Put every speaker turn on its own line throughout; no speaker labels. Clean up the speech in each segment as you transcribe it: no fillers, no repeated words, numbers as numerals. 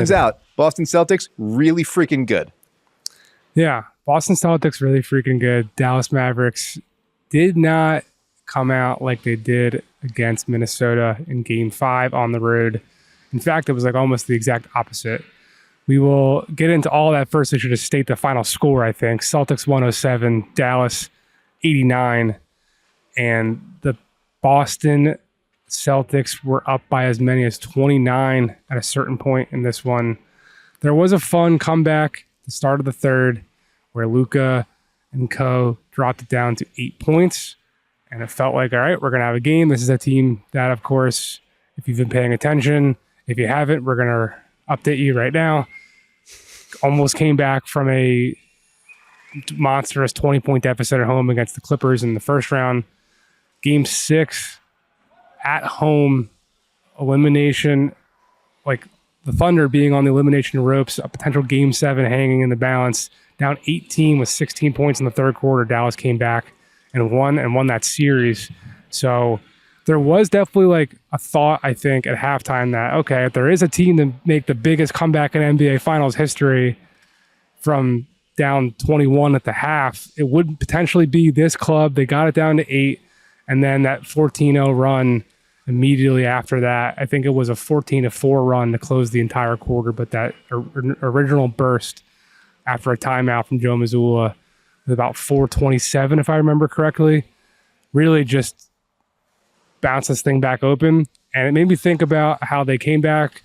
turns out Boston Celtics really freaking good.
Yeah, Boston Celtics really freaking good. Dallas Mavericks did not come out like they did against Minnesota in Game 5 on the road. In fact, it was like almost the exact opposite. We will get into all that first. I should just state the final score, I think. Celtics 107, Dallas 89. And the Boston Celtics were up by as many as 29 at a certain point in this one. There was a fun comeback at the start of the third where Luka and co dropped it down to 8 points. And it felt like, all right, we're going to have a game. This is a team that, of course, if you've been paying attention, if you haven't, we're going to update you right now. Almost came back from a monstrous 20-point deficit at home against the Clippers in the first round. Game 6 at home, elimination, like the Thunder being on the elimination ropes, a potential Game 7 hanging in the balance. Down 18 with 16 points in the third quarter. Dallas came back and won that series. So there was definitely like a thought, I think, at halftime that, okay, if there is a team to make the biggest comeback in NBA Finals history from down 21 at the half, it would potentially be this club. They got it down to 8, and then that 14-0 run immediately after that. I think it was a 14-4 run to close the entire quarter, but that original burst after a timeout from Joe Mazzulla with about 4:27, if I remember correctly, really just bounced this thing back open. And it made me think about how they came back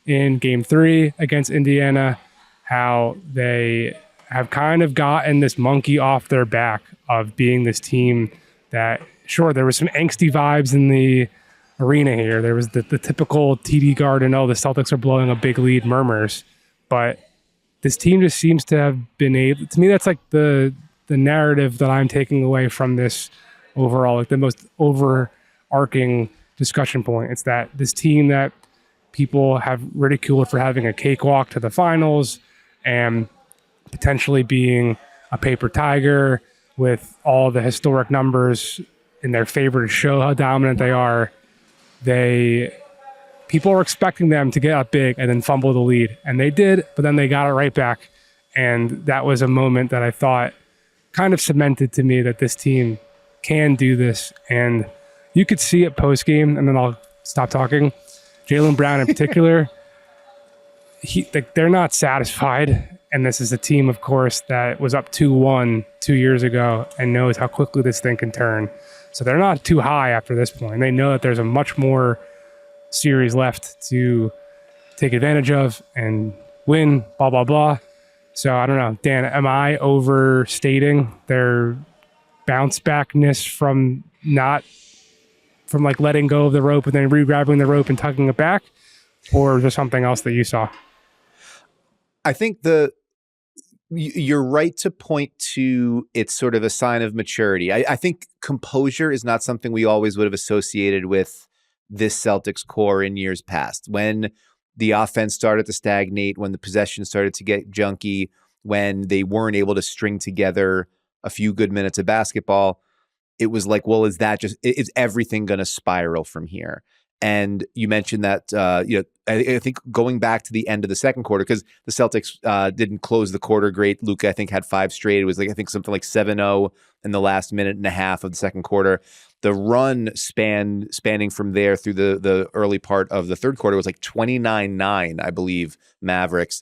in Game 3 against Indiana, how they have kind of gotten this monkey off their back of being this team that, sure, there was some angsty vibes in the arena here. There was the typical TD Garden, oh, the Celtics are blowing a big lead murmurs. But this team just seems to have been able, to me, that's like the narrative that I'm taking away from this overall, like the most overarching discussion point. It's that this team that people have ridiculed for having a cakewalk to the finals and potentially being a paper tiger with all the historic numbers in their favor to show how dominant they are. People are expecting them to get up big and then fumble the lead. And they did, but then they got it right back. And that was a moment that I thought kind of cemented to me that this team can do this. And you could see it post-game, and then I'll stop talking. Jaylen Brown in particular, they're not satisfied. And this is a team, of course, that was up 2-1 2 years ago and knows how quickly this thing can turn. So they're not too high after this point. They know that there's a much more series left to take advantage of and win, blah, blah, blah. So I don't know. Dan, am I overstating their bounce backness from like letting go of the rope and then re-grabbing the rope and tugging it back? Or is there something else that you saw?
I think you're right to point to it's sort of a sign of maturity. I think composure is not something we always would have associated with this Celtics core in years past. When the offense started to stagnate, when the possession started to get junky, when they weren't able to string together a few good minutes of basketball, it was like, well, is everything going to spiral from here? And you mentioned that, I think going back to the end of the second quarter, because the Celtics didn't close the quarter great. Luka, I think, had 5 straight. It was like, I think something like 7-0 in the last minute and a half of the second quarter. The run spanning from there through the early part of the third quarter was like 29-9, I believe, Mavericks.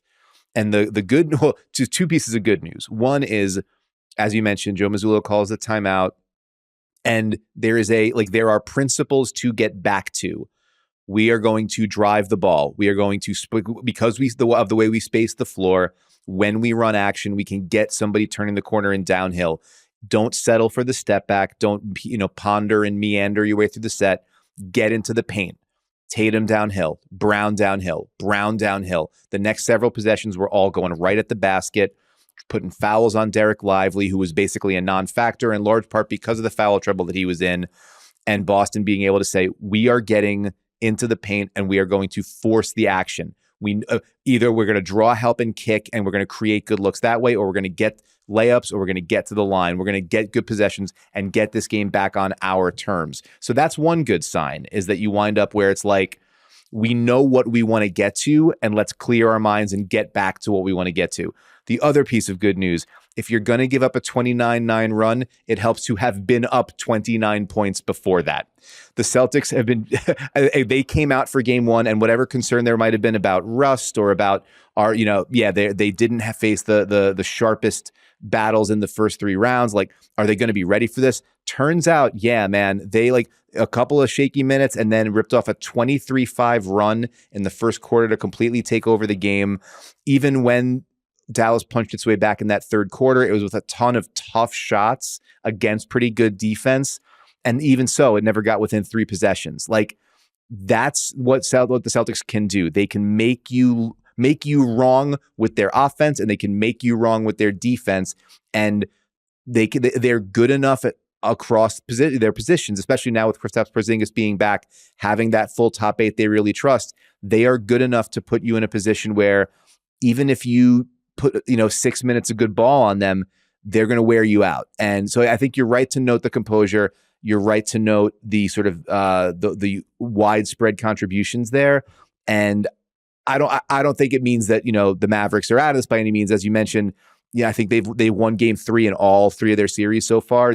And just 2 pieces of good news. One is, as you mentioned, Joe Mazzulla calls the timeout. And there are principles to get back to. We are going to drive the ball. We are going to, because of the way we space the floor, when we run action, we can get somebody turning the corner and downhill. Don't settle for the step back. Don't ponder and meander your way through the set. Get into the paint. Tatum downhill, Brown downhill, Brown downhill. The next several possessions were all going right at the basket, putting fouls on Derek Lively, who was basically a non-factor in large part because of the foul trouble that he was in, and Boston being able to say, we are getting into the paint and we are going to force the action. Either we're going to draw help and kick and we're going to create good looks that way, or we're going to get layups, or we're going to get to the line. We're going to get good possessions and get this game back on our terms. So that's one good sign, is that you wind up where it's like, we know what we want to get to, and let's clear our minds and get back to what we want to get to. The other piece of good news, if you're going to give up a 29-9 run, it helps to have been up 29 points before that. The Celtics have been, they came out for game one, and whatever concern there might have been about rust or about they didn't have faced the sharpest battles in the first 3 rounds. Like, are they going to be ready for this? Turns out, yeah, man, they like a couple of shaky minutes and then ripped off a 23-5 run in the first quarter to completely take over the game. Even when Dallas punched its way back in that third quarter, it was with a ton of tough shots against pretty good defense. And even so, it never got within 3 possessions. Like, that's what the Celtics can do. They can make you wrong with their offense, and they can make you wrong with their defense. And they're good enough across their positions, especially now with Kristaps Porzingis being back, having that full top 8 they really trust. They are good enough to put you in a position where even if you put 6 minutes of good ball on them, they're going to wear you out. And so I think you're right to note the composure. You're right to note the sort of the widespread contributions there. And I don't think it means that the Mavericks are out of this by any means. As you mentioned, I think they won game 3 in all 3 of their series so far.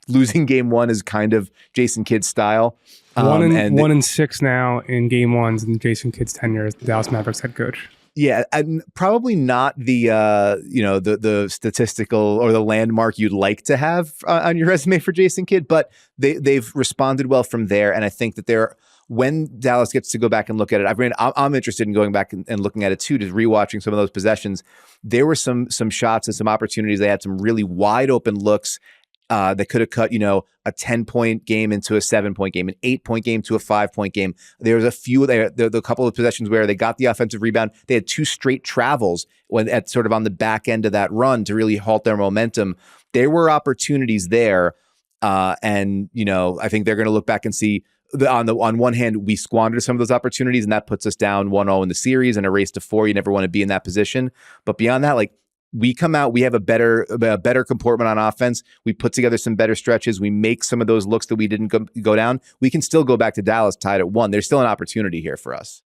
Losing game 1 is kind of Jason Kidd's style.
1-6 now in game 1s in Jason Kidd's tenure as the Dallas Mavericks head coach.
Yeah, and probably not the statistical or the landmark you'd like to have on your resume for Jason Kidd, but they've responded well from there. And I think that when Dallas gets to go back and look at it, I'm interested in going back and looking at it too, just rewatching some of those possessions. There were some shots and some opportunities. They had some really wide open looks that could have cut, a 10-point game into a 7-point game, an 8-point game to a 5-point game. There was a couple of possessions where they got the offensive rebound. They had 2 straight travels at sort of on the back end of that run to really halt their momentum. There were opportunities there. And I think they're going to look back and see on one hand, we squandered some of those opportunities, and that puts us down 1-0 in the series and a race to 4. You never want to be in that position. But beyond that, like, we come out, we have a better comportment on offense. We put together some better stretches. We make some of those looks that we didn't go down. We can still go back to Dallas tied at 1. There's still an opportunity here for us.